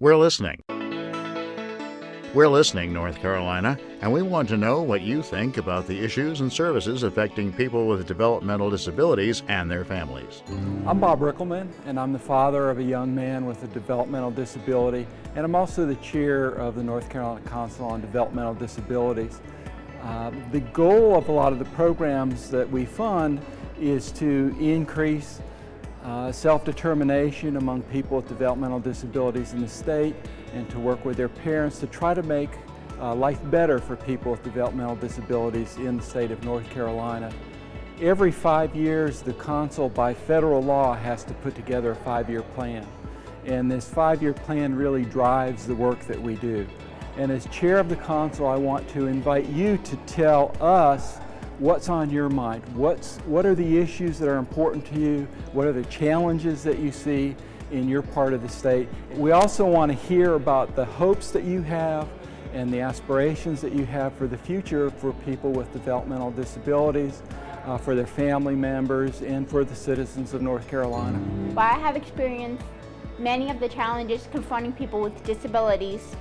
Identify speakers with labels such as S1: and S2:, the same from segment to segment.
S1: We're listening. We're listening, North Carolina, and we want to know what you think about the issues and services affecting people with developmental disabilities and their families.
S2: I'm Bob Rickelman, and I'm the father of a young man with a developmental disability, and I'm also the chair of the North Carolina Council on Developmental Disabilities. The goal of a lot of the programs that we fund is to increase self-determination among people with developmental disabilities in the state, and to work with their parents to try to make life better for people with developmental disabilities in the state of North Carolina. Every 5 years, the council by federal law has to put together a 5-year plan. And this 5-year plan really drives the work that we do. And as chair of the council, I want to invite you to tell us what's on your mind. What are the issues that are important to you? What are the challenges that you see in your part of the state? We also want to hear about the hopes that you have and the aspirations that you have for the future for people with developmental disabilities, for their family members, and for the citizens of North Carolina.
S3: While I have experienced many of the challenges confronting people with disabilities,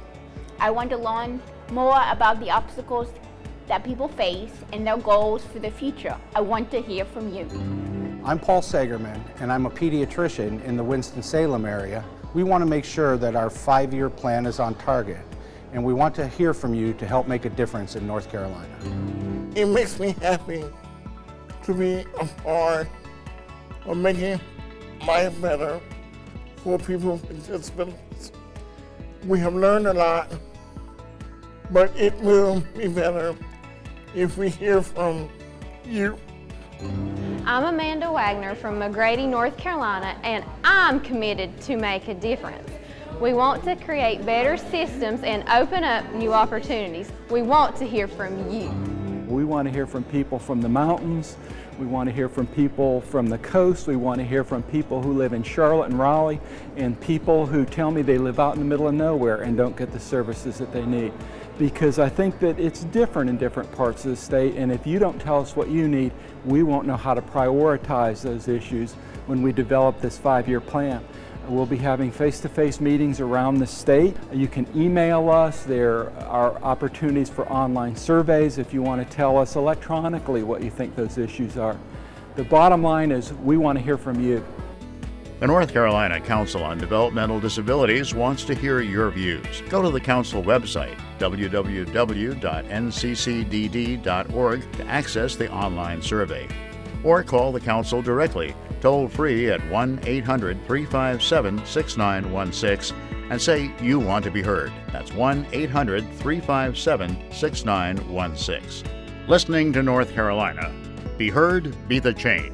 S3: I want to learn more about the obstacles that people face and their goals for the future. I want to hear from you.
S4: I'm Paul Sagerman, and I'm a pediatrician in the Winston-Salem area. We want to make sure that our 5-year plan is on target, and we want to hear from you to help make a difference in North Carolina.
S5: It makes me happy to be a part of making life better for people with disabilities. We have learned a lot, but it will be better if we hear from you.
S6: I'm Amanda Wagner from McGrady, North Carolina, and I'm committed to make a difference. We want to create better systems and open up new opportunities. We want to hear from you.
S2: We want to hear from people from the mountains. We want to hear from people from the coast. We want to hear from people who live in Charlotte and Raleigh, and people who tell me they live out in the middle of nowhere and don't get the services that they need. Because I think that it's different in different parts of the state, and if you don't tell us what you need, we won't know how to prioritize those issues when we develop this 5-year plan. We'll be having face-to-face meetings around the state. You can email us. There are opportunities for online surveys if you want to tell us electronically what you think those issues are. The bottom line is we want to hear from you.
S1: The North Carolina Council on Developmental Disabilities wants to hear your views. Go to the Council website, www.nccdd.org, to access the online survey. Or call the Council directly, toll-free at 1-800-357-6916, and say you want to be heard. That's 1-800-357-6916. Listening to North Carolina. Be heard, be the change.